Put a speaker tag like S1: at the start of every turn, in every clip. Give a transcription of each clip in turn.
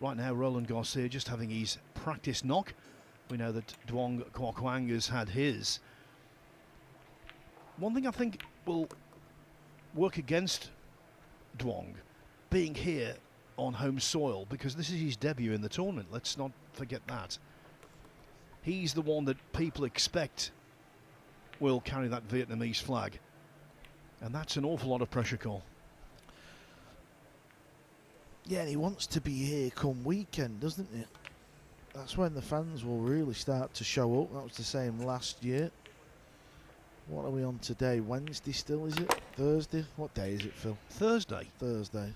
S1: Right now, Roland Garcia just having his practice knock. We know that Duong Quoc Hoang has had his. One thing I think will work against Dwang being here on home soil, because this is his debut in the tournament. Let's not forget that. He's the one that people expect will carry that Vietnamese flag. And that's an awful lot of pressure, Cole.
S2: Yeah, and he wants to be here come weekend, doesn't he? That's when the fans will really start to show up. That was the same last year. What are we on today? Wednesday still, is it? Thursday? What day is it, Phil?
S1: Thursday.
S2: Thursday.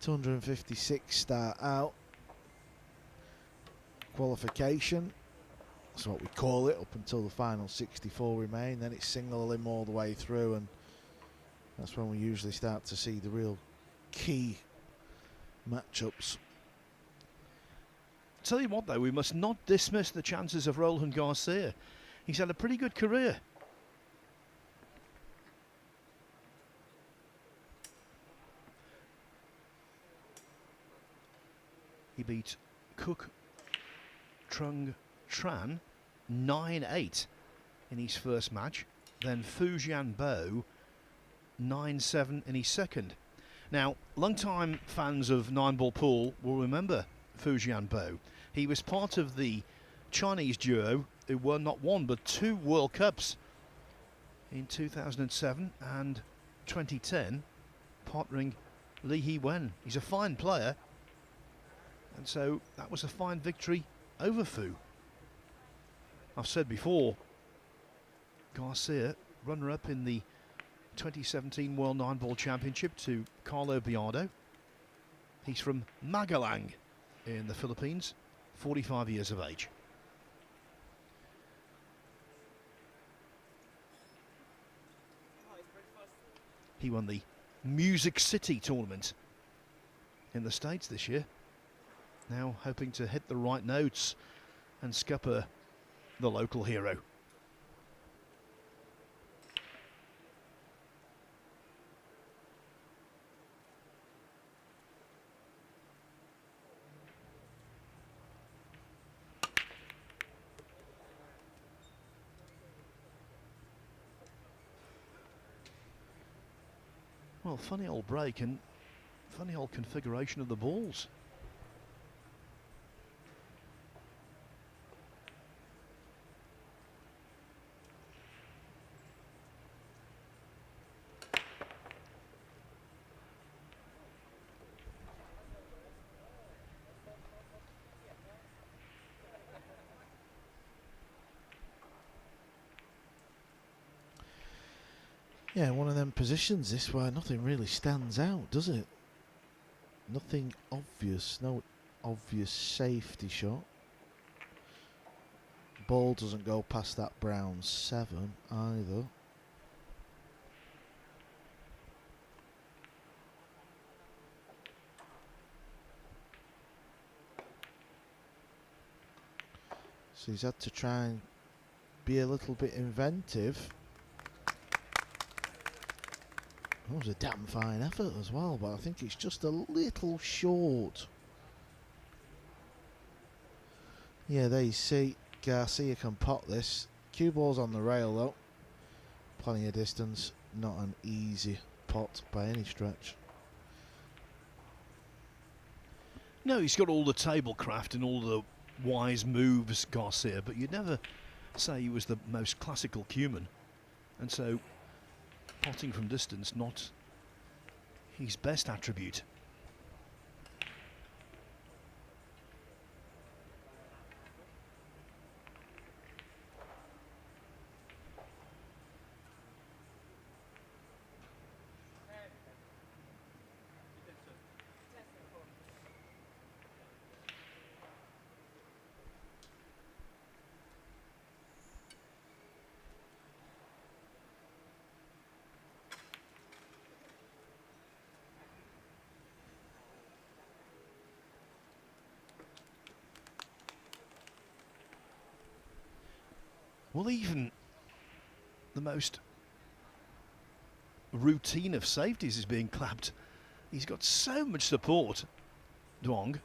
S2: 256 start out. Qualification. That's what we call it, up until the final 64 remain. Then it's single elim all the way through, and that's when we usually start to see the real key matchups.
S1: Tell you what, though, we must not dismiss the chances of Roland Garcia. He's had a pretty good career. He beat Quoc Trung Tran 9-8 in his first match. Then Fujian Bo 9-7 in his second. Now, long-time fans of 9-ball pool will remember Fujian Bo. He was part of the Chinese duo who won not one but 2 World Cups in 2007 and 2010, partnering Li He-wen. He's a fine player, and so that was a fine victory over Fu. I've said before, Garcia, runner-up in the 2017 World 9-ball Championship to Carlo Biardo. He's from Magalang in the Philippines, 45 years of age. He won the Music City tournament in the States this year. Now hoping to hit the right notes and scupper the local hero. Well, funny old break and funny old configuration of the balls.
S2: Yeah, one of them positions this where nothing really stands out, does it? Nothing obvious, no obvious safety shot. Ball doesn't go past that brown 7 either. So he's had to try and be a little bit inventive. That was a damn fine effort as well, but I think it's just a little short. Yeah, there you see, Garcia can pot this. Cue ball's on the rail though. Plenty of distance, not an easy pot by any stretch.
S1: No, he's got all the tablecraft and all the wise moves, Garcia, but you'd never say he was the most classical cueman. And so potting from distance, not his best attribute. Well, even the most routine of safeties is being clapped He's got so much support, Dwang.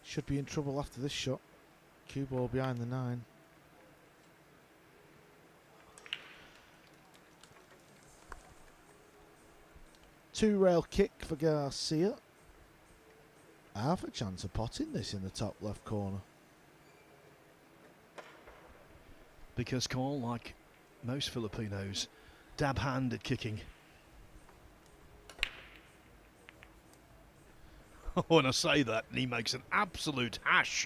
S2: Should be in trouble after this shot. Cue ball behind the 9. Two rail kick for Garcia. Half a chance of potting this in the top left corner.
S1: Because Carl, like most Filipinos, dab hand at kicking. When I say that, and he makes an absolute hash.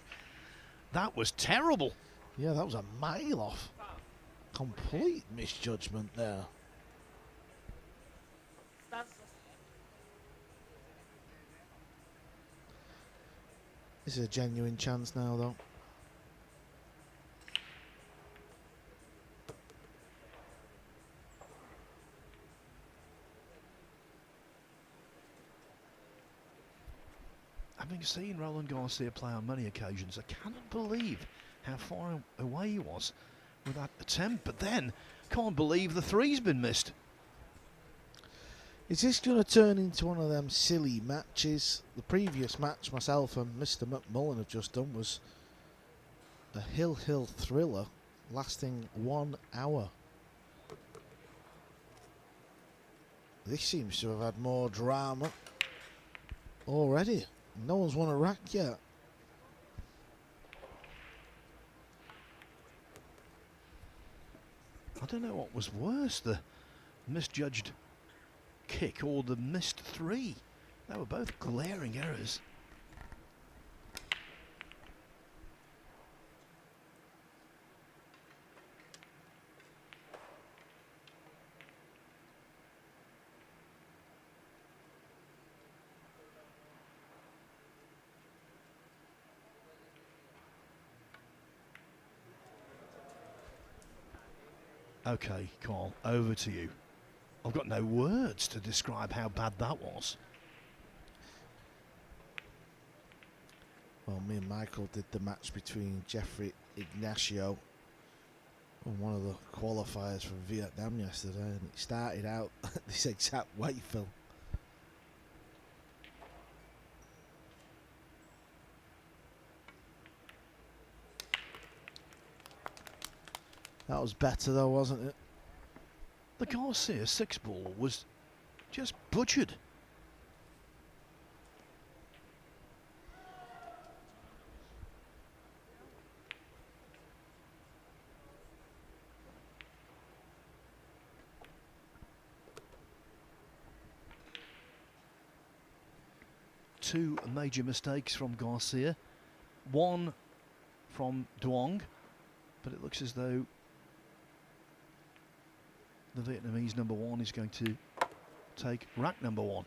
S1: That was terrible.
S2: Yeah, that was a mile off. Complete misjudgment there. This is a genuine chance now, though.
S1: Having seen Roland Garcia play on many occasions, I cannot believe how far away he was with that attempt. But then, can't believe the three's been missed.
S2: Is this going to turn into one of them silly matches? The previous match myself and Mr. McMullen have just done was a hill thriller lasting 1 hour. This seems to have had more drama already. No one's won a rack yet.
S1: I don't know what was worse, the misjudged kick or the missed three. They were both glaring errors. Okay, Carl, over to you. I've got no words to describe how bad that was.
S2: Well, me and Michael did the match between Jeffrey Ignacio and one of the qualifiers from Vietnam yesterday, and it started out this exact way, Phil. That was better though, wasn't it?
S1: The Garcia 6-ball was just butchered. Two major mistakes from Garcia, one from Dwang, but it looks as though the Vietnamese number one is going to take rack number one.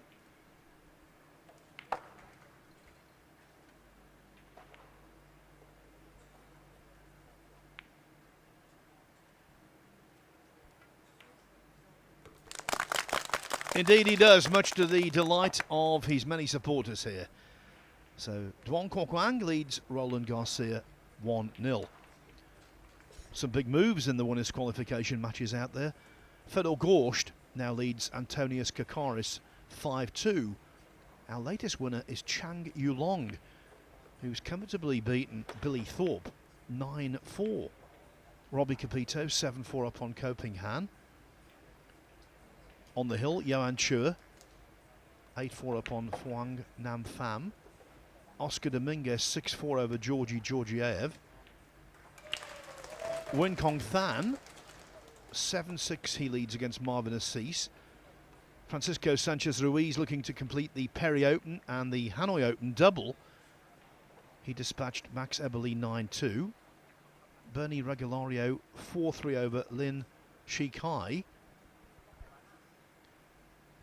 S1: Indeed he does, much to the delight of his many supporters here. So Duong Quoc Hoang leads Roland Garcia 1-0. Some big moves in the winners' qualification matches out there. Fedor Gorsht now leads Antonius Kakaris 5-2. Our latest winner is Chang Yulong, who's comfortably beaten Billy Thorpe 9-4. Robbie Capito 7-4 up on Koh Ping Han. On the hill, Johan Chua 8-4 up on Phuong Nam Pham. Oscar Dominguez 6-4 over Georgi Georgiev. Win Kong Than 7-6 he leads against Marvin Assis. Francisco Sanchez Ruiz looking to complete the Perry Open and the Hanoi Open double. He dispatched Max Eberle 9-2. Bernie Regulario 4-3 over Lin Shikai.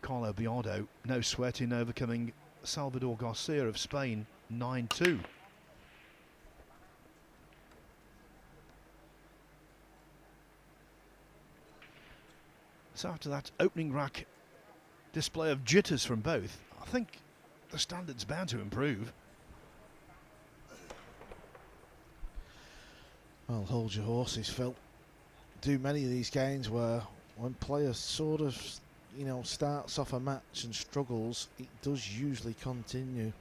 S1: Carlo Biardo, no sweat in overcoming Salvador Garcia of Spain 9-2. So after that opening rack display of jitters from both, I think the standard's bound to improve.
S2: Well, hold your horses, Phil. Do many of these games where when players sort of, starts off a match and struggles, it does usually continue.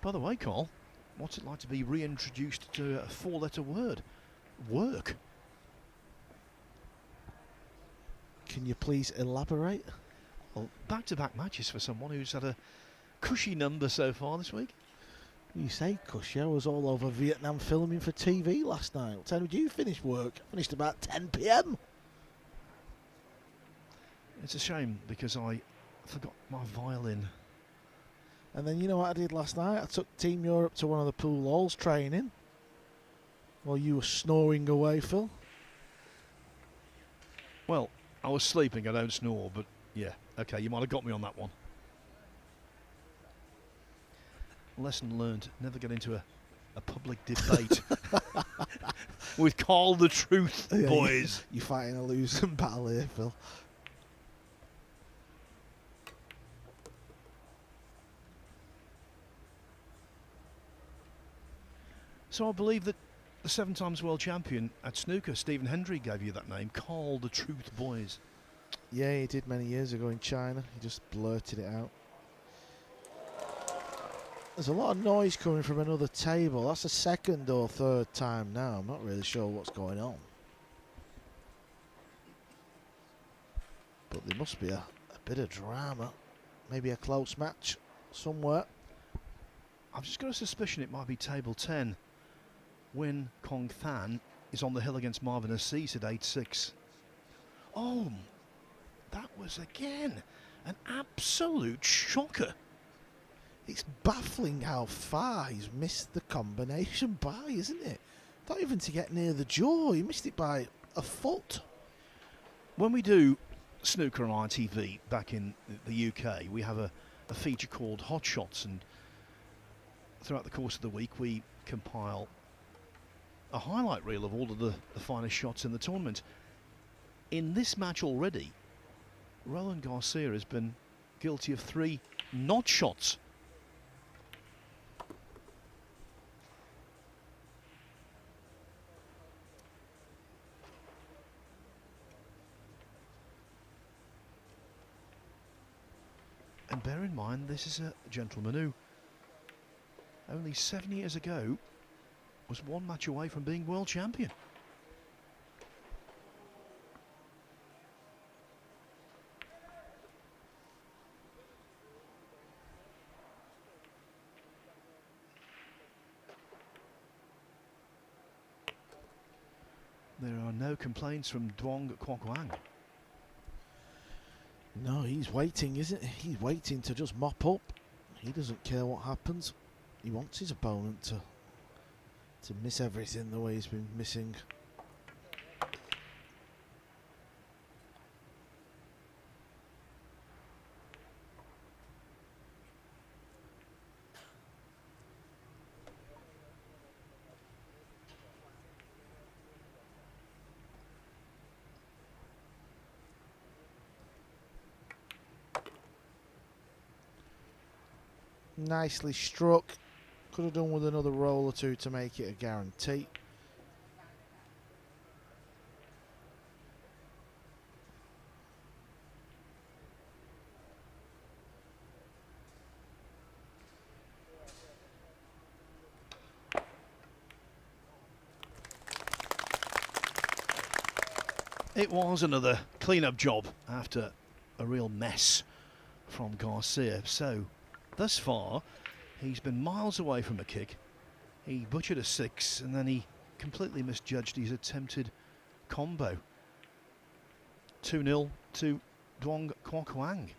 S1: By the way, Carl, what's it like to be reintroduced to a four-letter word? Work.
S2: Can you please elaborate?
S1: Well, back-to-back matches for someone who's had a cushy number so far this week.
S2: You say cushy. I was all over Vietnam filming for TV last night. What time did you finish work? Finished about 10 p.m.
S1: It's a shame because I forgot my violin.
S2: And then you know what I did last night? I took Team Europe to one of the pool halls training while you were snoring away, Phil.
S1: Well, I was sleeping, I don't snore, but yeah, okay, you might have got me on that one. Lesson learned, never get into a public debate with Carl the Truth,
S2: Yeah,
S1: boys.
S2: You're fighting a losing battle here, Phil.
S1: So I believe that the 7 times world champion at snooker, Stephen Hendry, gave you that name, Carl the Truth, boys.
S2: Yeah, he did many years ago in China. He just blurted it out. There's a lot of noise coming from another table. That's the second or third time now. I'm not really sure what's going on. But there must be a bit of drama. Maybe a close match somewhere.
S1: I've just got a suspicion it might be table 10 when Kong Than is on the hill against Marvin Assis at 8-6. Oh, that was again an absolute shocker.
S2: It's baffling how far he's missed the combination by, isn't it? Not even to get near the jaw. He missed it by a foot.
S1: When we do snooker on ITV back in the UK, we have a feature called Hot Shots, and throughout the course of the week we compile a highlight reel of all of the finest shots in the tournament. In this match already, Roland Garcia has been guilty of 3 not shots. And bear in mind, this is a gentleman who only 7 years ago was 1 match away from being world champion. There are no complaints from Duong Quoc Hoang.
S2: No, he's waiting, isn't he? He's waiting to just mop up. He doesn't care what happens. He wants his opponent to miss everything the way he's been missing. Nicely struck. Could have done with another roll or two to make it a guarantee.
S1: It was another clean-up job after a real mess from Garcia. So, thus far, he's been miles away from a kick. He butchered a 6 and then he completely misjudged his attempted combo. 2-0 to Duong Quoc Hoang.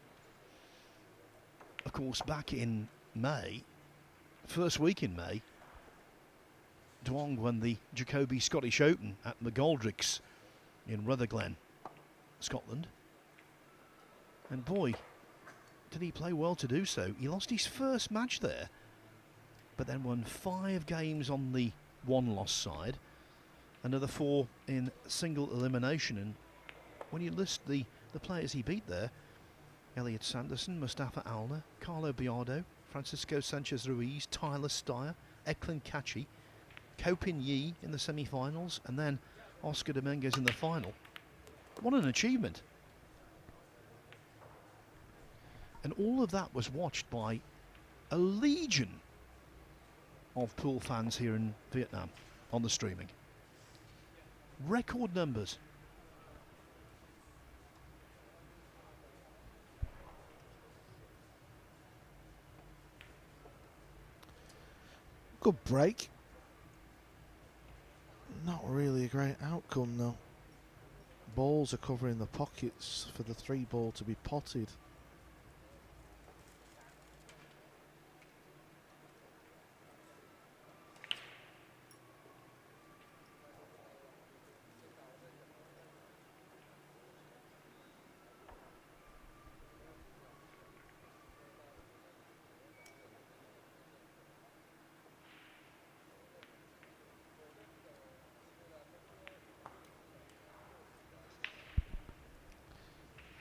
S1: Of course, back in May, first week in May, Dwang won the Jacoby Scottish Open at McGoldrick's in Rutherglen, Scotland. And boy, did he play well to do so. He lost his first match there, but then won 5 games on the one-loss side, another 4 in single elimination. And when you list the players he beat there, Elliot Sanderson, Mustafa Alner, Carlo Biardo, Francisco Sanchez Ruiz, Tyler Steyer, Eklund Kachi, Kopin Yi in the semi-finals, and then Oscar Dominguez in the final. What an achievement. And all of that was watched by a legion of pool fans here in Vietnam on the streaming. Record numbers.
S2: Good break. Not really a great outcome though. Balls are covering the pockets for the 3-ball to be potted.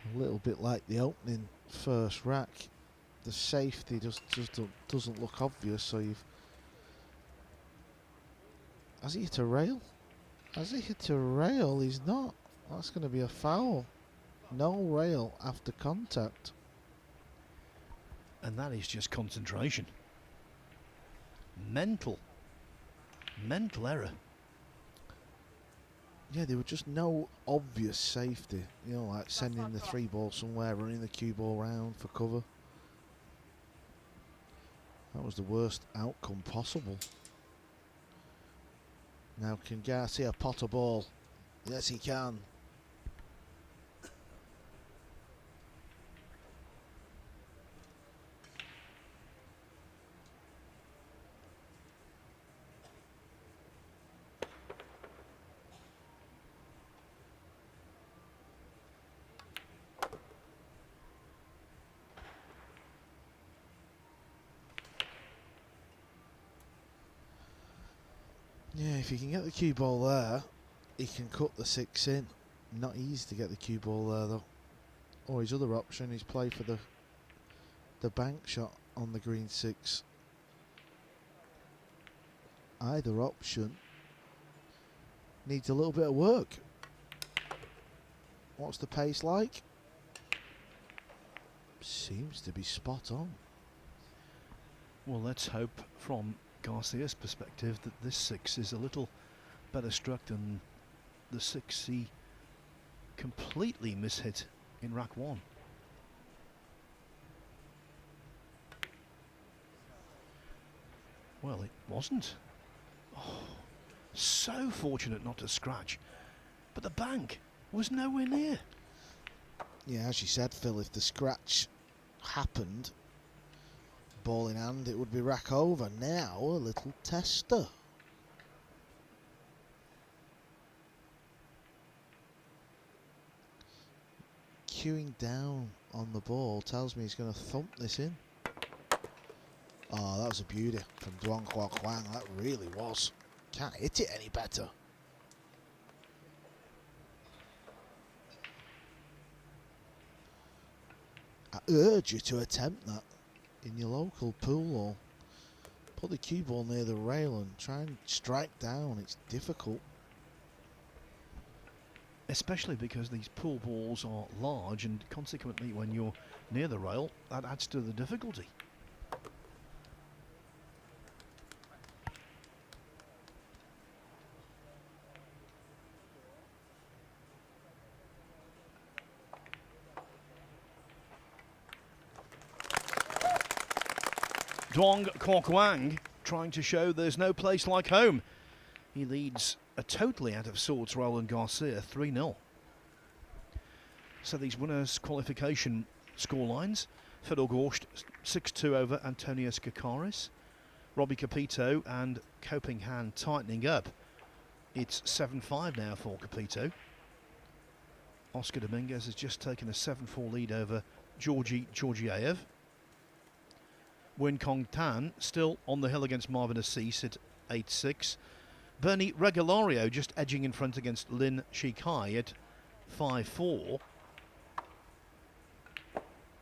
S2: A little bit like the opening first rack, the safety just doesn't look obvious. So you've, has he hit a rail? Has he hit a rail? He's not. That's going to be a foul. No rail after contact.
S1: And that is just concentration. Mental error.
S2: Yeah, there was just no obvious safety. You know, like sending the 3-ball somewhere, running the cue ball round for cover. That was the worst outcome possible. Now, can Garcia pot a ball? Yes, he can. Yeah, if he can get the cue ball there, he can cut the 6 in. Not easy to get the cue ball there though. Or his other option is play for the bank shot on the green 6. Either option needs a little bit of work. What's the pace like? Seems to be spot on.
S1: Well, let's hope from Garcia's perspective that this 6 is a little better struck than the 6 he completely mishit in rack 1. Well, it wasn't. Oh, so fortunate not to scratch, but the bank was nowhere near.
S2: Yeah, as you said, Phil, if the scratch happened, ball in hand, it would be rack over. Now a little tester. Queuing down on the ball tells me he's going to thump this in. Oh, that was a beauty from Duong Quoc Hoang. That really was. Can't hit it any better. I urge you to attempt that in your local pool, or put the cue ball near the rail and try and strike down. It's difficult.
S1: Especially because these pool balls are large, and consequently when you're near the rail, that adds to the difficulty. Duong Quoc Hoang trying to show there's no place like home. He leads a totally out of sorts Roland Garcia 3-0. So these winners' qualification scorelines: Fedor Gorst 6-2 over Antonius Kakaris, Robbie Capito and Quoc Hoang tightening up. It's 7-5 now for Capito. Oscar Dominguez has just taken a 7-4 lead over Georgi Georgiev. Wen Kong Tan still on the hill against Marvin Assis at 8-6. Bernie Regalario just edging in front against Lin Shikai at 5-4.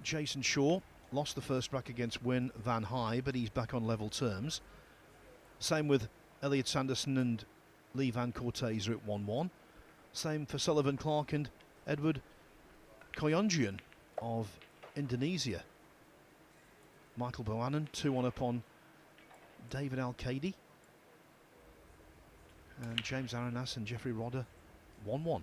S1: Jason Shaw lost the first rack against Win Van High, but he's back on level terms. Same with Elliot Sanderson and Lee Van Corteza at 1-1. Same for Sullivan Clark and Edward Koyonjian of Indonesia. Michael Bohannon 2-1 up on David Al-Kadi. And James Aranas and Jeffrey Rodder 1-1.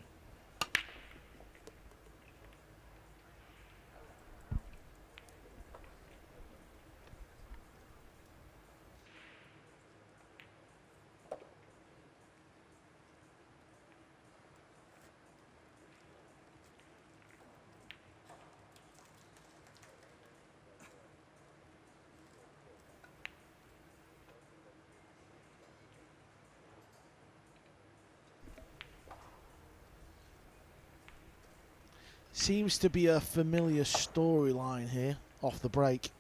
S2: Seems to be a familiar storyline here off the break.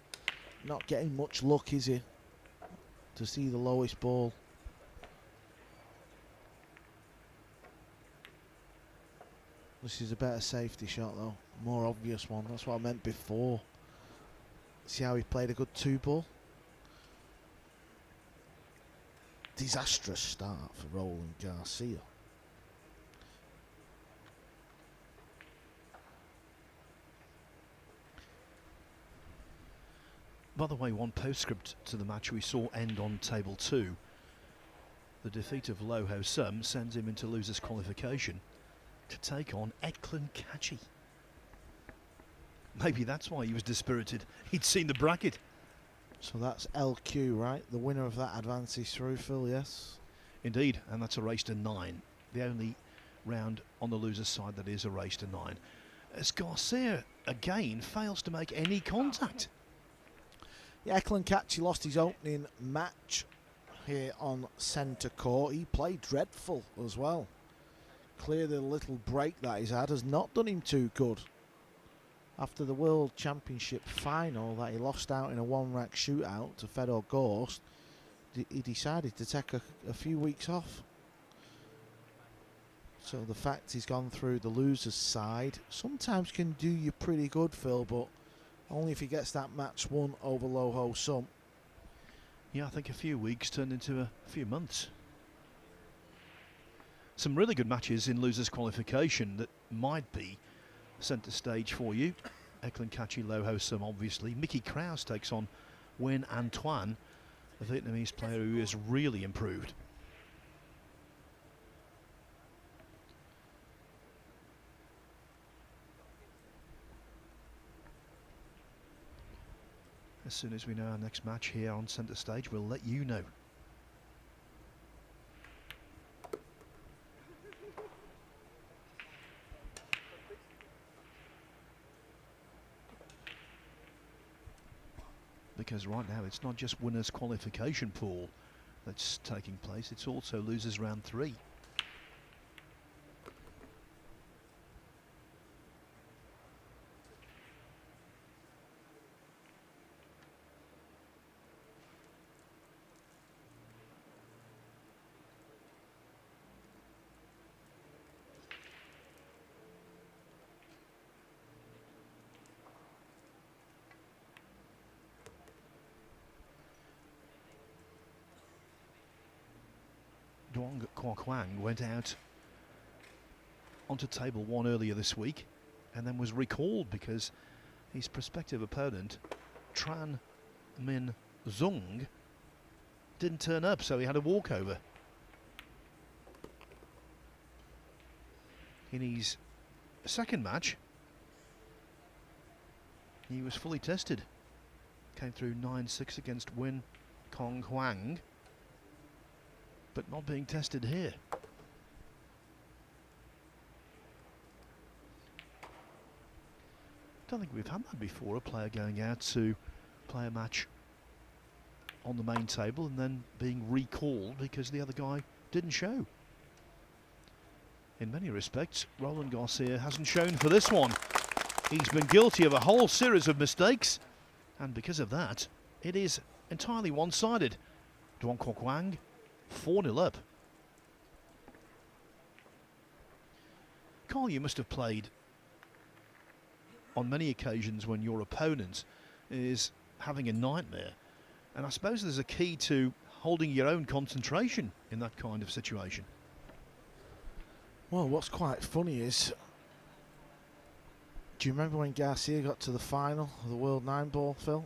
S2: Not getting much luck, is he? To see the lowest ball. This is a better safety shot though. More obvious one. That's what I meant before. See how he played a good 2-ball? Disastrous start for Roland Garcia.
S1: By the way, one postscript to the match we saw end on table 2. The defeat of Lo Ho Sum sends him into losers qualification to take on Eklund Kachi. Maybe that's why he was dispirited. He'd seen the bracket.
S2: So that's LQ, right? The winner of that advances through, Phil, yes?
S1: Indeed, and that's a race to 9. The only round on the losers' side that is a race to 9. As Garcia again fails to make any contact.
S2: Yeah, Eklund Kachi lost his opening match here on centre court. He played dreadful as well. Clearly the little break that he's had has not done him too good. After the World Championship final that he lost out in a one-rack shootout to Fedor Gorst, he decided to take a few weeks off. So the fact he's gone through the loser's side sometimes can do you pretty good, Phil, but only if he gets that match won over Lo Ho Sum.
S1: Yeah, I think a few weeks turned into a few months. Some really good matches in losers qualification that might be centre stage for you. Eklund Kachi, Lo Ho Sum, obviously. Mickey Krause takes on Nguyen An Tuan, a Vietnamese player who has really improved. As soon as we know our next match here on centre stage, we'll let you know. Because right now it's not just winners qualification pool that's taking place, it's also losers round 3. Duong Quoc Hoang went out onto table 1 earlier this week and then was recalled because his prospective opponent, Tran Min Zung, didn't turn up, so he had a walkover. In his second match, he was fully tested. Came through 9-6 against Wen Kong Hoang, but not being tested here. Don't think we've had that before, a player going out to play a match on the main table and then being recalled because the other guy didn't show. In many respects, Roland Garcia hasn't shown for this one. He's been guilty of a whole series of mistakes, and because of that, it is entirely one-sided. Duong Quoc Hoang, 4-0 up. Carl, you must have played on many occasions when your opponent is having a nightmare, and I suppose there's a key to holding your own concentration in that kind of situation.
S2: Well, what's quite funny is, do you remember when Garcia got to the final of the World 9-ball, Phil?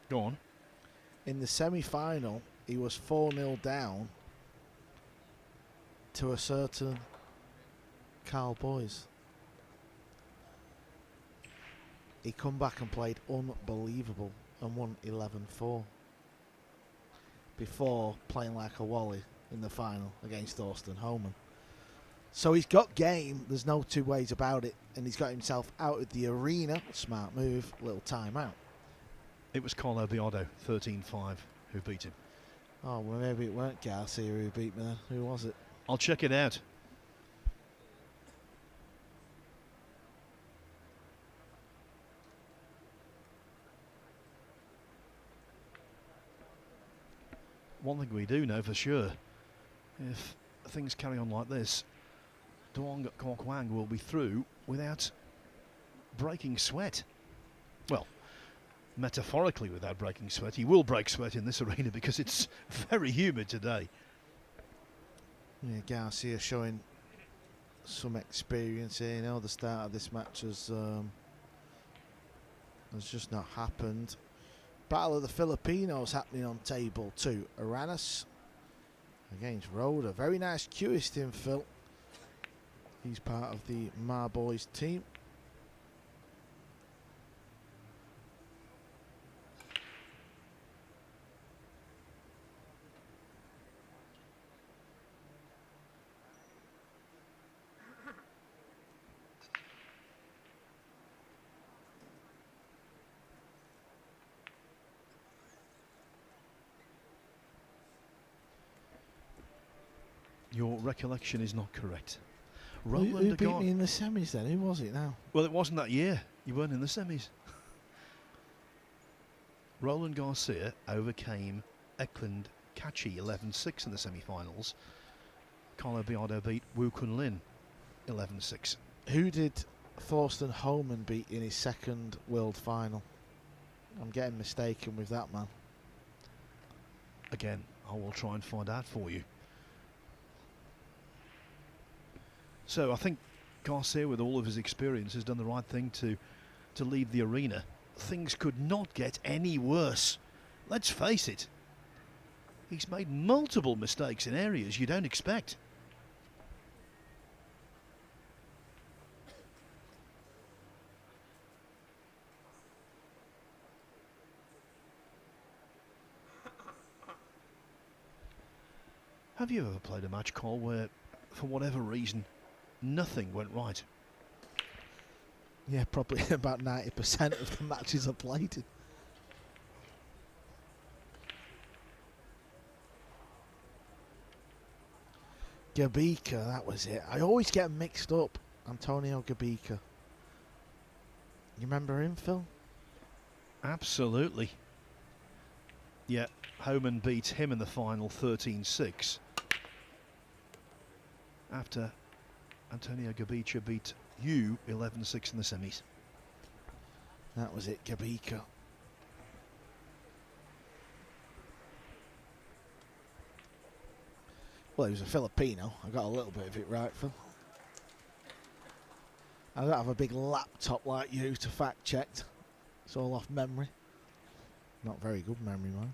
S1: Go on.
S2: In the semi-final, he was 4-0 down to a certain Carl Boyes. He come back and played unbelievable and won 11-4 before playing like a wally in the final against Thorsten Homan. So he's got game, there's no two ways about it, and he's got himself out of the arena. Smart move, little timeout.
S1: It was Carlo Biardo, 13-5, who beat him.
S2: Oh, well, maybe it weren't Garcia who beat me there. Who was it?
S1: I'll check it out. One thing we do know for sure, if things carry on like this, Duong Quoc Hoang will be through without breaking sweat. Well, metaphorically without breaking sweat. He will break sweat in this arena because it's very humid today.
S2: Yeah, Garcia showing some experience here. You know, the start of this match has just not happened. Battle of the Filipinos happening on table 2. Aranas against Roda. Very nice cueist in, Phil. He's part of the Marboys team.
S1: Your recollection is not correct.
S2: Who beat me in the semis then? Who was it now?
S1: Well, it wasn't that year. You weren't in the semis. Roland Garcia overcame Eklund Kachi 11-6 in the semi-finals. Carlo Biardo beat Wu Kunlin 11-6.
S2: Who did Thorsten Homan beat in his second world final? I'm getting mistaken with that man.
S1: Again, I will try and find out for you. So I think Garcia, with all of his experience, has done the right thing to leave the arena. Things could not get any worse. Let's face it. He's made multiple mistakes in areas you don't expect. Have you ever played a match, Cole, where, for whatever reason, nothing went right?
S2: Yeah, probably about 90% of the matches I played in. Gabica, that was it. I always get mixed up. Antonio Gabica. You remember him, Phil?
S1: Absolutely. Yeah, Homan beat him in the final 13-6. After Antonio Gabica beat you 11-6 in the semis.
S2: That was it, Gabica. Well, he was a Filipino. I got a little bit of it right, Phil. I don't have a big laptop like you to fact check. It's all off memory. Not very good memory, mind.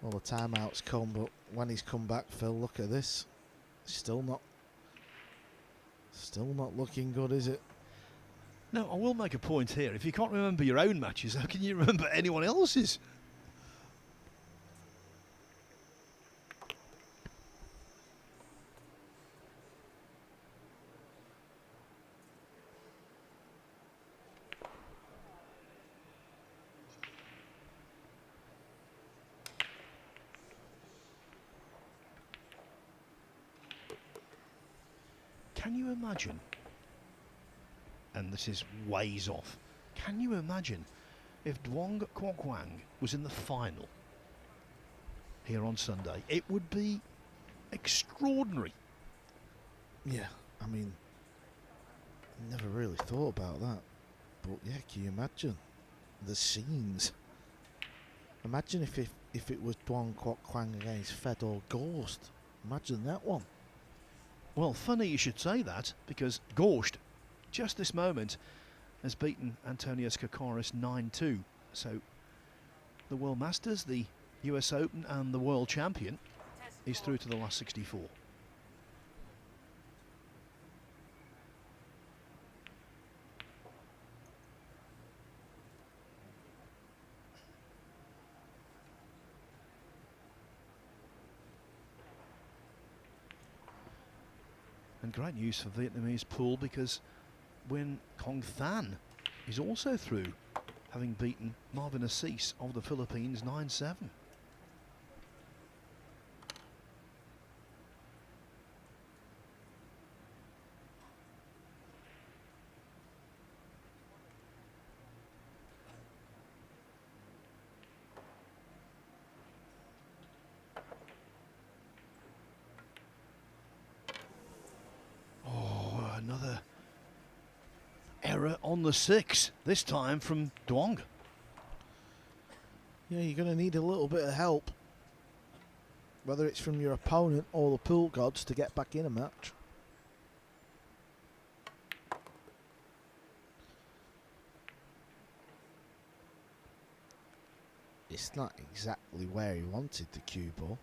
S2: Well, the timeout's come, but when he's come back, Phil, look at this. Still not looking good, is it?
S1: No, I will make a point here. If you can't remember your own matches, how can you remember anyone else's? Can you imagine, and this is ways off, can you imagine if Duong Quoc Hoang was in the final here on Sunday? It would be extraordinary.
S2: Yeah, I mean, never really thought about that. But yeah, can you imagine the scenes? Imagine if it was Duong Quoc Hoang against Fedor Gorst. Imagine that one.
S1: Well, funny you should say that, because Gorst, just this moment, has beaten Antonius Kokoris 9-2. So the World Masters, the US Open and the World Champion is through to the last 64. And great news for Vietnamese pool, because Nguyen Cong Than is also through, having beaten Marvin Assis of the Philippines 9-7. Another error on the 6, this time from Dwang.
S2: Yeah, you're going to need a little bit of help, whether it's from your opponent or the pool gods, to get back in a match. It's not exactly where he wanted the cue ball.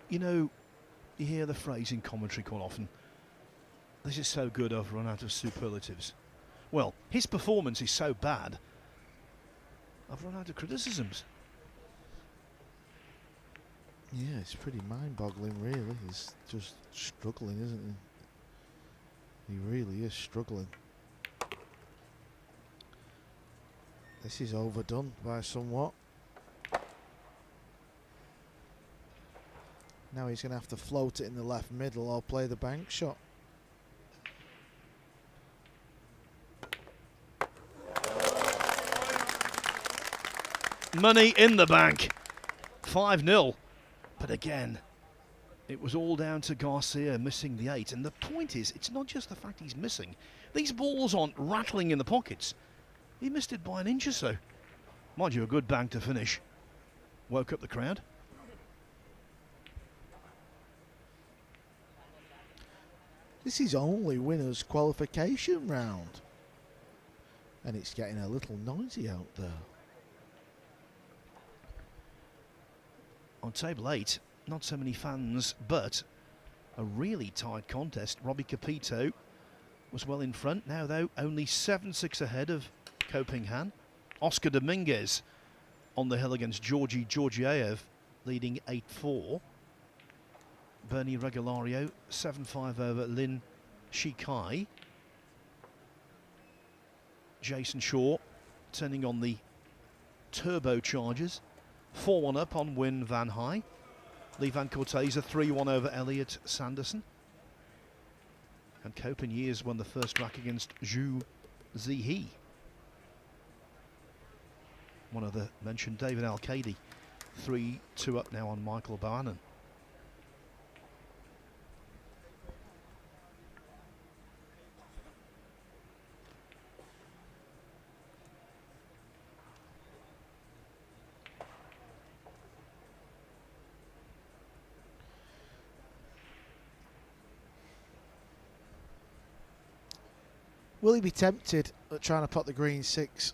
S1: You know, you hear the phrase in commentary quite often, this is so good I've run out of superlatives. Well, his performance is so bad, I've run out of criticisms.
S2: Yeah, it's pretty mind-boggling, really. He's just struggling, isn't he? He really is struggling. This is overdone by somewhat. Now he's going to have to float it in the left middle or play the bank shot.
S1: Money in the bank. 5-0. But again, it was all down to Garcia missing the 8. And the point is, it's not just the fact he's missing. These balls aren't rattling in the pockets. He missed it by an inch or so. Mind you, a good bank to finish. Woke up the crowd.
S2: This is only winner's qualification round. And it's getting a little noisy out there.
S1: On table 8, not so many fans, but a really tight contest. Robbie Capito was well in front. Now, though, only 7-6 ahead of Ko Ping Han. Oscar Dominguez on the hill against Georgi Georgiev, leading 8-4. Bernie Regulario, 7-5 over Lin Shikai. Jason Shaw turning on the turbochargers. 4-1 up on Nguyen Van Hai. Lee Van Cortese, 3-1 over Elliot Sanderson. And Ko Ping Years won the first rack against Zhu Zihe. One other mentioned, David Al-Kadi, 3-2 up now on Michael Bohannon.
S2: Will he be tempted at trying to put the green 6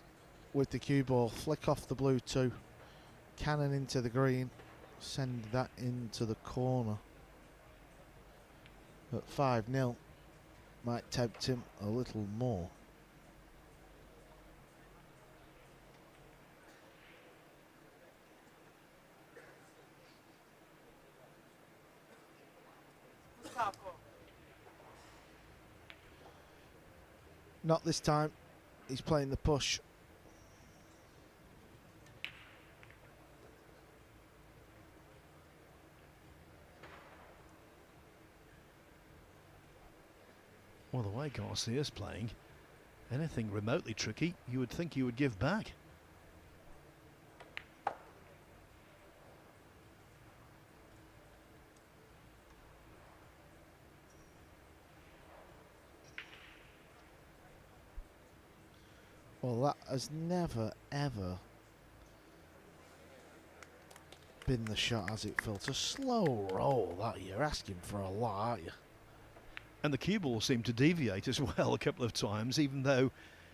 S2: with the cue ball, flick off the blue 2, cannon into the green, send that into the corner at 5-0? Might tempt him a little more. Not this time. He's playing the push.
S1: Well, the way Garcia's playing, anything remotely tricky, you would think you would give back.
S2: Well, that has never, ever been the shot, has it, Phil? It's a slow roll, that. You're asking for a lot, aren't you?
S1: And the cue ball seemed to deviate as well a couple of times, even though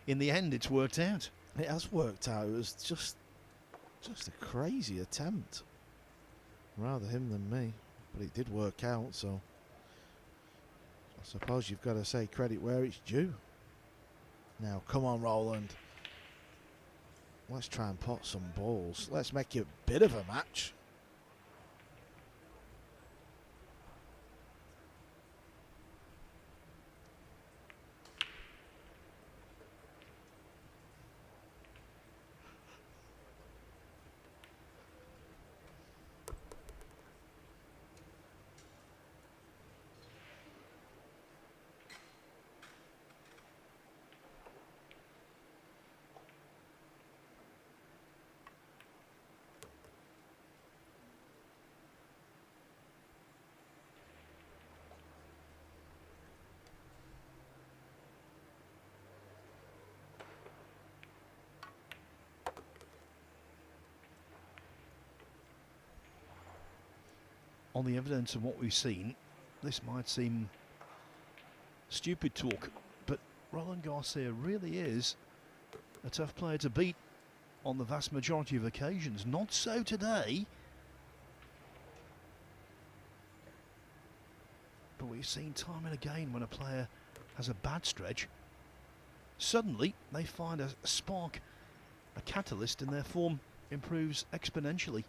S1: in the end it's worked out.
S2: It has worked out. It was just a crazy attempt. Rather him than me. But it did work out, so I suppose you've got to say credit where it's due. Now, come on, Roland. Let's try and pot some balls. Let's make it a bit of a match.
S1: On the evidence of what we've seen, this might seem stupid talk, but Roland Garcia really is a tough player to beat on the vast majority of occasions. Not so today. But we've seen time and again when a player has a bad stretch, suddenly they find a spark, a catalyst, and their form improves exponentially.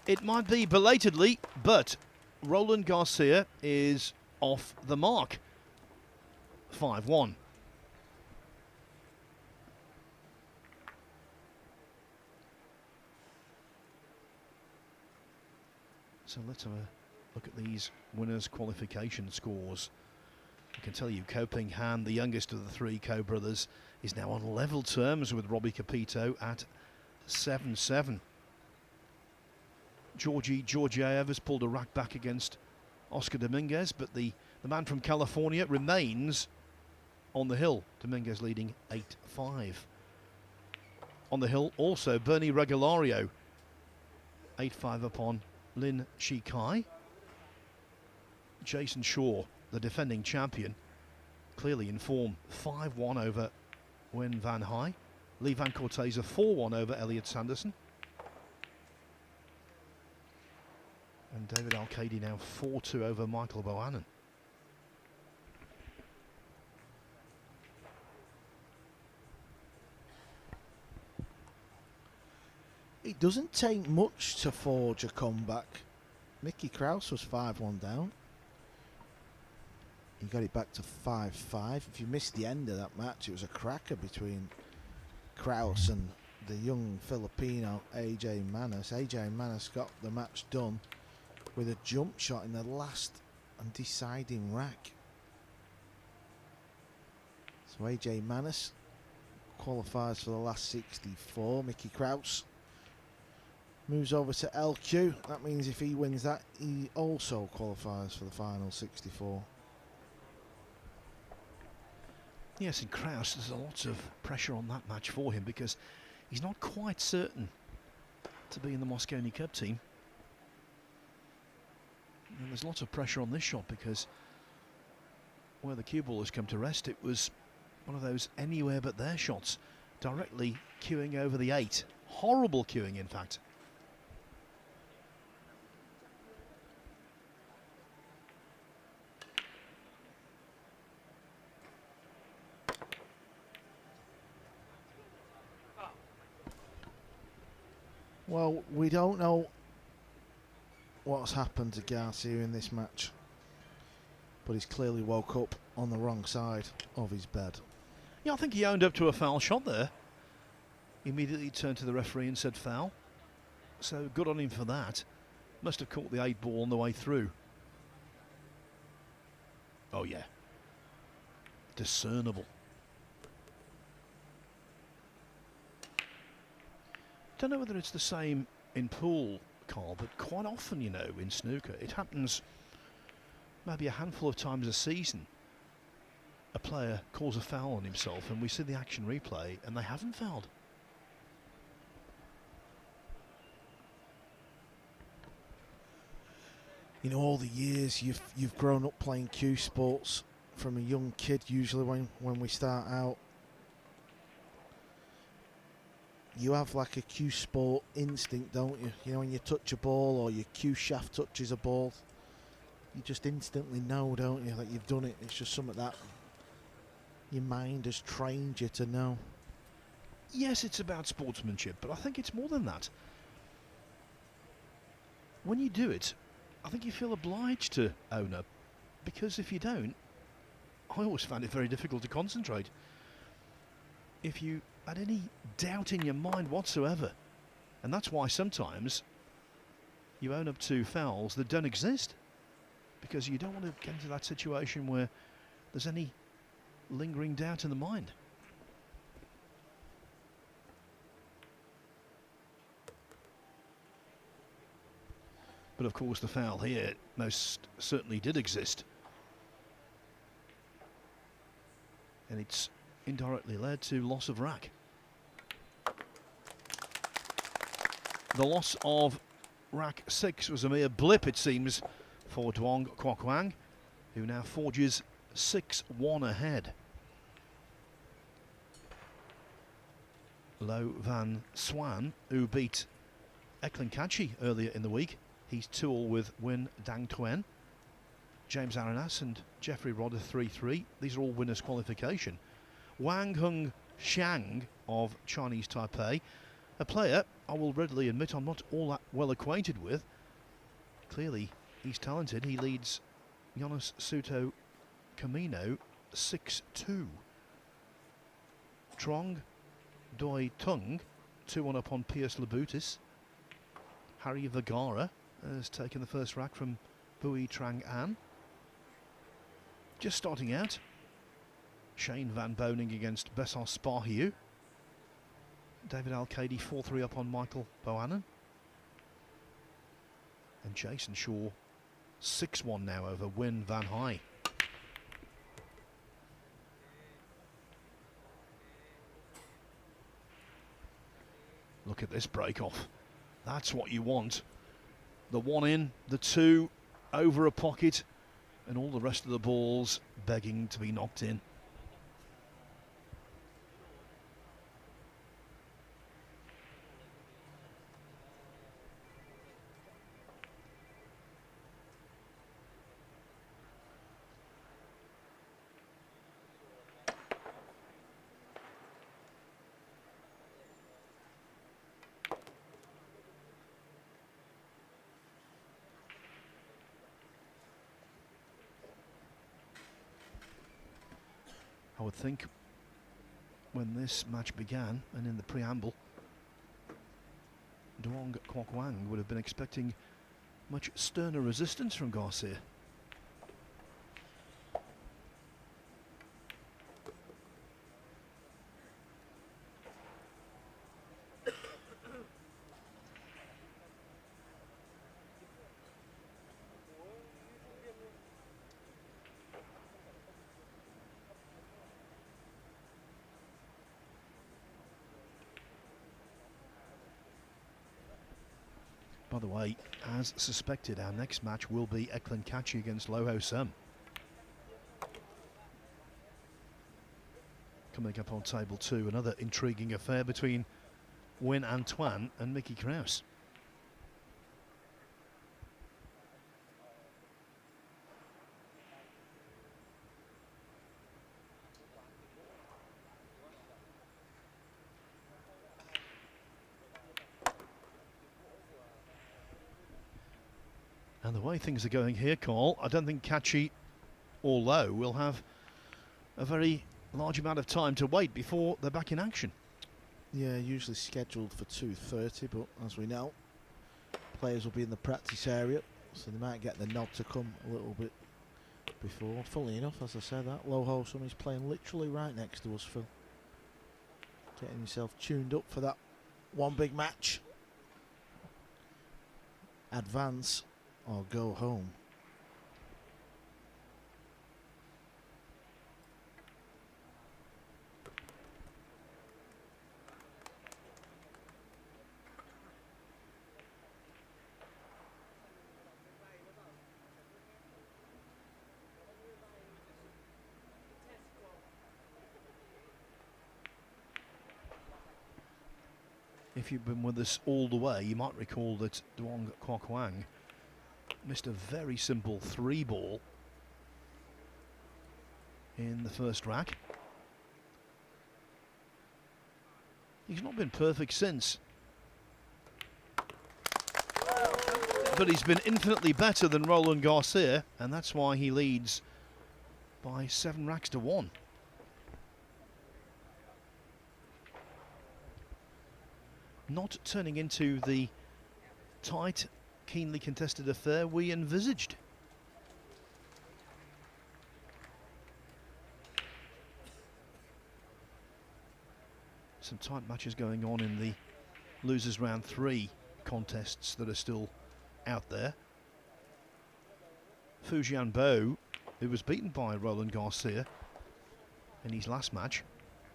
S1: It might be belatedly, but Roland Garcia is off the mark. 5-1. So let's have a look at these winners' qualification scores. I can tell you, Quoc Hoang Han, the youngest of the three co-brothers, is now on level terms with Robbie Capito at 7-7. Georgiev has pulled a rack back against Oscar Dominguez, but the man from California remains on the hill. Dominguez leading 8-5. On the hill also Bernie Regalario, 8-5 upon Lin Chi-kai. Jason Shaw, the defending champion, clearly in form, 5-1 over Wen Van Hai. Lee Van Cortese 4-1 over Elliot Sanderson. And David Alcady now 4-2 over Michael Bohannon.
S2: It doesn't take much to forge a comeback. Mickey Krause was 5-1 down. He got it back to 5-5. If you missed the end of that match, it was a cracker between Krause and the young Filipino AJ Manas. AJ Manas got the match done with a jump shot in the last and deciding rack. So AJ Manas qualifies for the last 64. Mickey Krause moves over to LQ. That means if he wins that, he also qualifies for the final 64.
S1: Yes, and Krause, there's a lot of pressure on that match for him because he's not quite certain to be in the Mosconi Cup team. And there's lots of pressure on this shot because where the cue ball has come to rest, it was one of those anywhere but there shots, directly queuing over the 8. Horrible queuing, in fact.
S2: Well, we don't know what's happened to Garcia in this match, but he's clearly woke up on the wrong side of his bed.
S1: Yeah, I think he owned up to a foul shot there. He immediately turned to the referee and said foul. So good on him for that. Must have caught the 8 ball on the way through. Oh yeah. Discernible. Don't know whether it's the same in pool, Carl, but quite often, you know, in snooker, it happens maybe a handful of times a season. A player calls a foul on himself and we see the action replay and they haven't fouled.
S2: You know, all the years you've grown up playing cue sports from a young kid, usually when we start out, you have like a cue sport instinct, don't you? You know, when you touch a ball or your cue shaft touches a ball, you just instantly know, don't you, that you've done it. It's just something that your mind has trained you to know.
S1: Yes, it's about sportsmanship, but I think it's more than that. When you do it, I think you feel obliged to own up, because if you don't, I always found it very difficult to concentrate. If you had any doubt in your mind whatsoever, and that's why sometimes you own up to fouls that don't exist, because you don't want to get into that situation where there's any lingering doubt in the mind. But of course the foul here most certainly did exist. And it's indirectly led to loss of rack. The loss of rack 6 was a mere blip, it seems, for Duong Quoc Hoang, who now forges 6-1 ahead. Lo Van Swan, who beat Eklund Kachi earlier in the week. He's 2-all with Win Dang Tuen. James Aranas and Jeffrey Rodder 3-3. These are all winners' qualification. Wang Hung Xiang of Chinese Taipei, a player I will readily admit I'm not all that well acquainted with. Clearly he's talented. He leads Jonas Suto Camino 6-2. Trong Doi Tung 2-1 up on Pierce Labutis. Harry Vergara has taken the first rack from Bui Trang An. Just starting out, Shane Van Boning against Bessos Sparhiu. David Al-Kadi 4-3 up on Michael Bohannon. And Jason Shaw 6-1 now over Win Van Hai. Look at this break off. That's what you want. The 1 in, the 2 over a pocket, and all the rest of the balls begging to be knocked in. I would think when this match began and in the preamble, Duong Quoc Hoang would have been expecting much sterner resistance from Garcia. By the way, as suspected, our next match will be Eklund Kachi against Lo Ho Sum. Coming up on table 2, another intriguing affair between Win Antoine and Mickey Krause. way things are going here, Carl, I don't think Kachi or Lowe will have a very large amount of time to wait before they're back in action.
S2: Yeah, usually scheduled for 2:30, but as we know, players will be in the practice area, so they might get the nod to come a little bit before. Funnily enough, as I said, that Low Wholesome is playing literally right next to us, Phil. Getting himself tuned up for that one big match. Advance or go home.
S1: If you've been with us all the way, you might recall that Duong Quoc Hoang missed a very simple 3-ball in the first rack. He's not been perfect since, but he's been infinitely better than Roland Garcia, and that's why he leads by 7 racks to 1. Not turning into the tight, keenly contested affair we envisaged. Some tight matches going on in the losers round 3 contests that are still out there. Fujian Bo, who was beaten by Roland Garcia in his last match,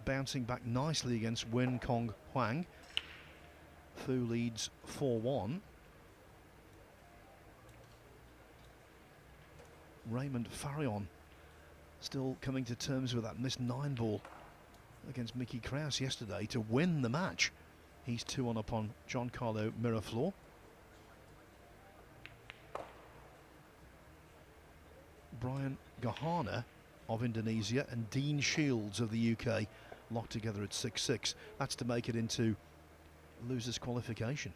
S1: bouncing back nicely against Duong Quoc Hoang. Fu leads 4-1. Raymond Farion still coming to terms with that missed 9-ball against Mickey Krause yesterday to win the match. He's 2-1 upon Giancarlo Miraflor. Brian Gahana of Indonesia and Dean Shields of the UK locked together at 6-6. That's to make it into losers qualification.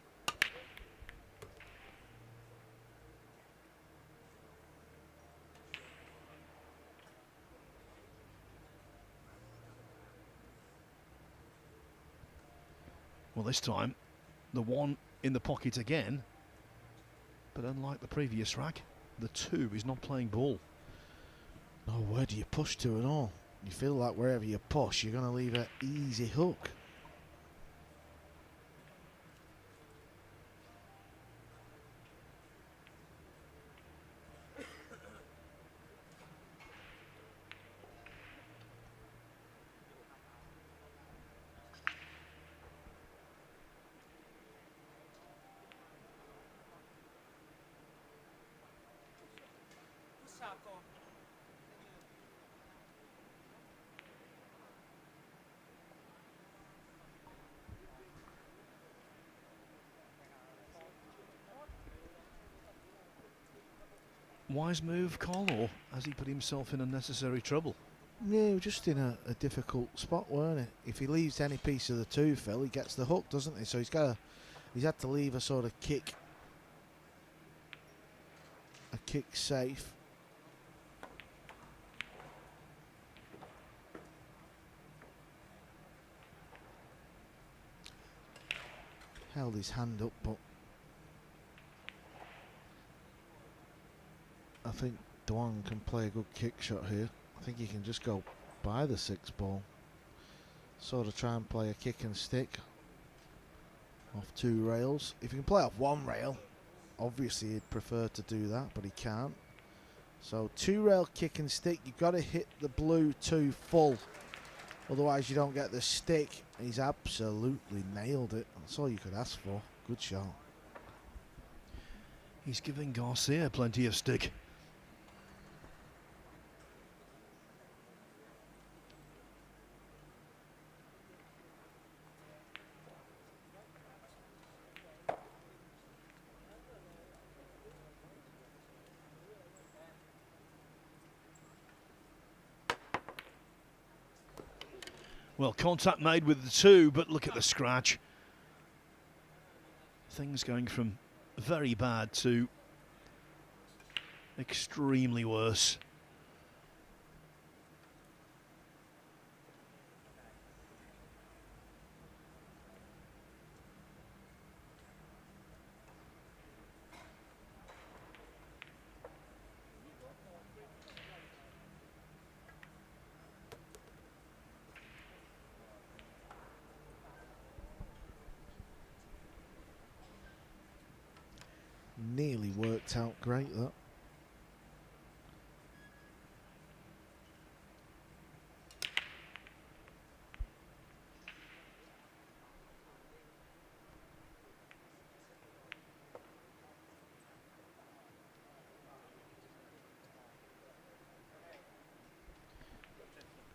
S1: Well, this time the 1 in the pocket again, but unlike the previous rack, the 2 is not playing ball.
S2: Oh, where do you push to at all? You feel like wherever you push, you're going to leave an easy hook.
S1: Wise move, Carl, or has he put himself in unnecessary trouble?
S2: Yeah, he was just in a difficult spot, weren't he? If he leaves any piece of the 2, Phil, he gets the hook, doesn't he? So he's had to leave a sort of kick safe. Held his hand up, but I think Dwang can play a good kick shot here. I think he can just go by the 6-ball. Sort of try and play a kick and stick off 2 rails. If he can play off 1 rail, obviously he'd prefer to do that, but he can't. So 2-rail kick and stick, you've got to hit the blue 2 full. Otherwise you don't get the stick. He's absolutely nailed it. That's all you could ask for. Good shot.
S1: He's giving Garcia plenty of stick. Well, contact made with the 2, but look at the scratch. Things going from very bad to extremely worse.
S2: Nearly worked out great, that.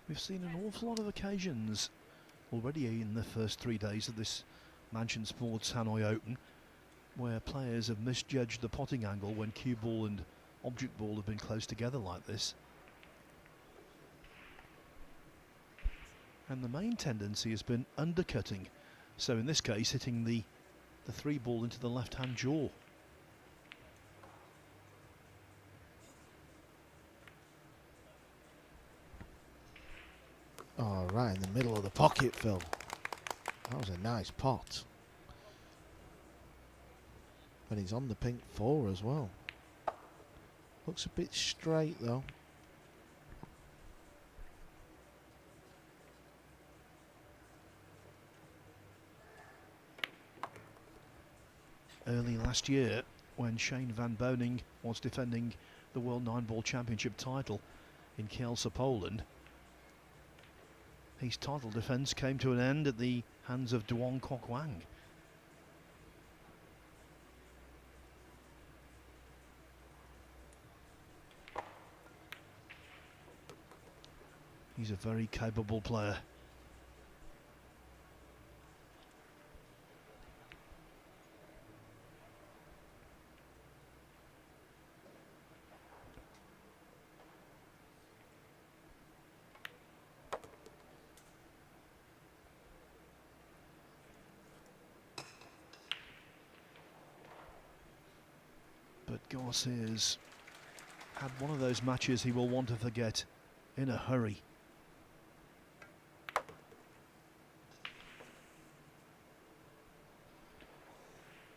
S1: We've seen an awful lot of occasions already in the first 3 days of this Mansion Sports Hanoi Open where players have misjudged the potting angle when cue ball and object ball have been close together like this. And the main tendency has been undercutting. So in this case, hitting the 3 ball into the left-hand jaw.
S2: Oh, right in the middle of the pocket, Phil. That was a nice pot. And he's on the pink 4 as well. Looks a bit straight though.
S1: Early last year, when Shane Van Boening was defending the World 9-Ball Championship title in Kielce, Poland, his title defence came to an end at the hands of Duong Quoc Hoang. He's a very capable player. But Garcia's had one of those matches he will want to forget in a hurry.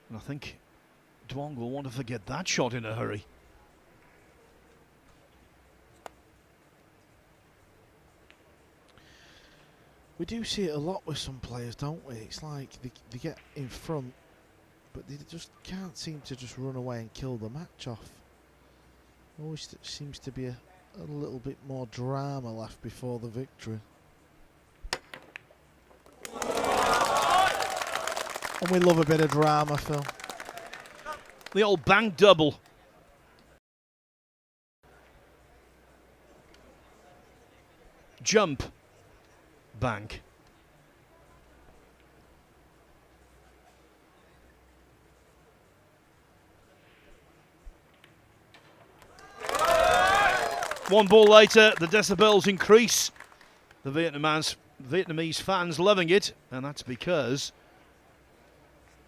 S1: And I think Dwang will want to forget that shot in a hurry.
S2: We do see it a lot with some players, don't we? It's like they get in front, but they just can't seem to just run away and kill the match off. Always seems to be a little bit more drama left before the victory. And we love a bit of drama, Phil.
S1: The old bank double. Jump. Bank. One ball later, the decibels increase. The Vietnamese fans loving it, and that's because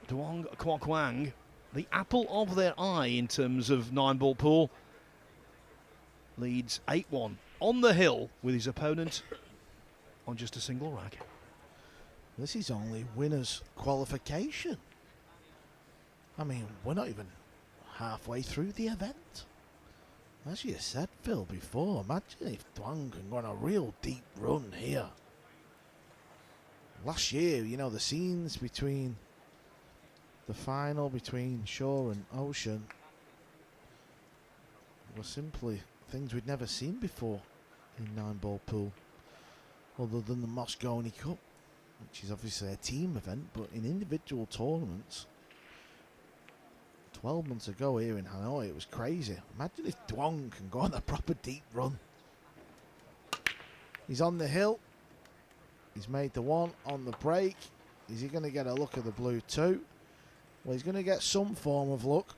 S1: Duong Quoc Hoang, the apple of their eye in terms of 9-ball pool, leads 8-1 on the hill with his opponent on just a single rack.
S2: This is only winners' qualification. I mean, we're not even halfway through the event. As you said, Phil, before, imagine if Dwang can go on a real deep run here. Last year, you know, the scenes between the final between shore and ocean were simply things we'd never seen before in 9-ball pool, other than the Moscone Cup, which is obviously a team event, but in individual tournaments 12 months ago here in Hanoi, it was crazy. Imagine if Dwang can go on a proper deep run. He's on the hill. He's made the one on the break. Is he going to get a look at the blue too? Well, he's going to get some form of look.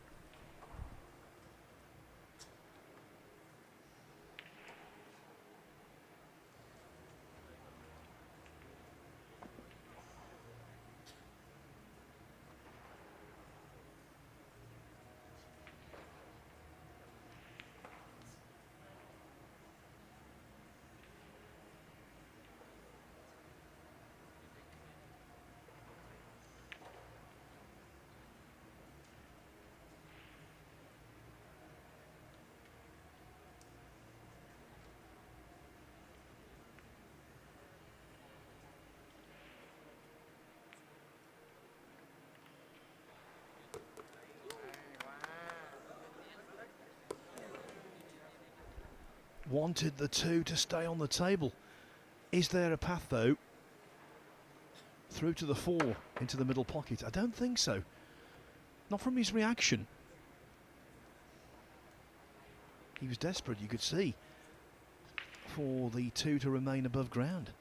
S1: wanted the 2 to stay on the table. Is there a path, though, through to the 4 into the middle pocket? I don't think so. Not from his reaction. He was desperate, you could see, for the 2 to remain above ground.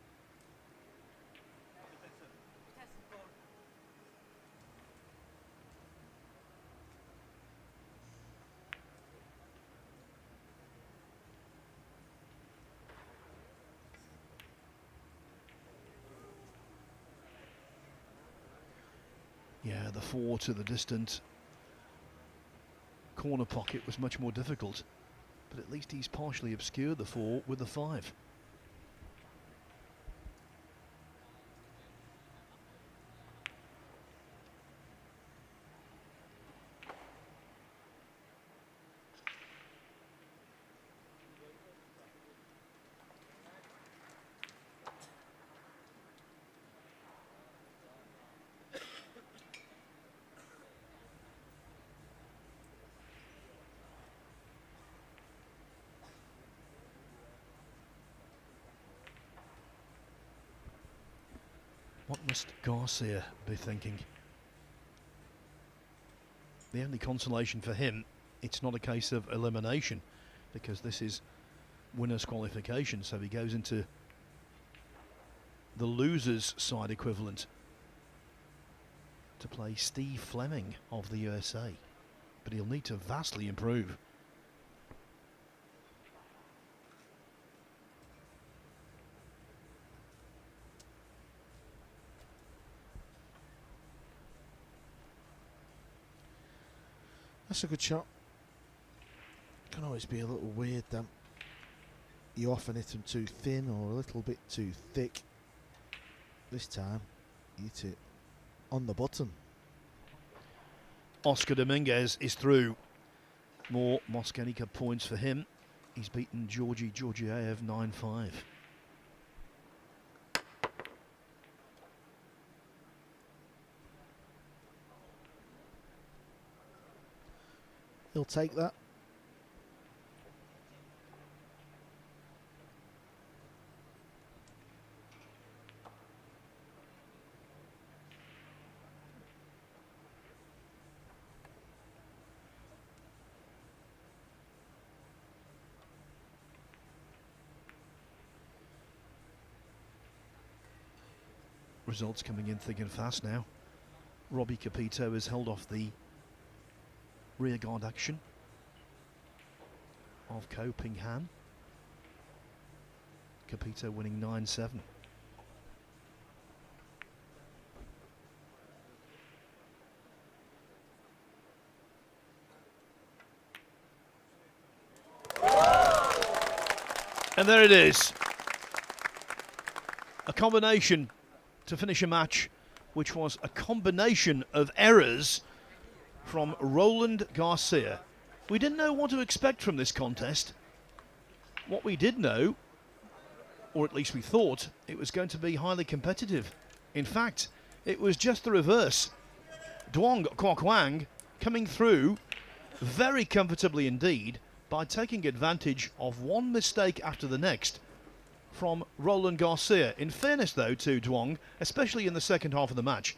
S1: Yeah, the 4 to the distant corner pocket was much more difficult, but at least he's partially obscured the 4 with the 5. What must Garcia be thinking? The only consolation for him, it's not a case of elimination, because this is winner's qualification, so he goes into the loser's side equivalent to play Steve Fleming of the USA, but he'll need to vastly improve.
S2: That's a good shot. Can always be a little weird then. You often hit them too thin or a little bit too thick. This time, hit it on the button.
S1: Oscar Dominguez is through. More Moscanica points for him. He's beaten Georgi Georgiev 9-5.
S2: He'll take that.
S1: Results coming in thick and fast now. Robbie Capito has held off the rear guard action of Ko Ping Han. Capito winning 9-7. And there it is. A combination to finish a match which was a combination of errors from Roland Garcia. We didn't know what to expect from this contest. What we did know, or at least we thought, it was going to be highly competitive. In fact, it was just the reverse. Duong Quoc Hoang coming through very comfortably indeed by taking advantage of one mistake after the next from Roland Garcia. In fairness though to Dwang, especially in the second half of the match,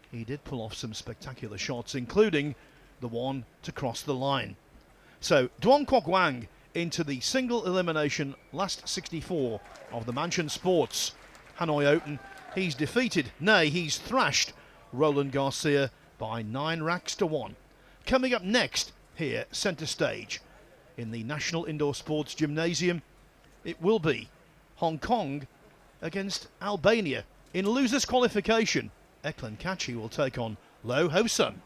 S1: he did pull off some spectacular shots, including the one to cross the line. So Duong Quoc Hoang into the single elimination last 64 of the Mansion Sports Hanoi Open. He's defeated, nay, he's thrashed Roland Garcia by 9 racks to 1. Coming up next here, centre stage, in the National Indoor Sports Gymnasium, it will be Hong Kong against Albania. In losers qualification, Eklan Kachi will take on Lo Ho Sun.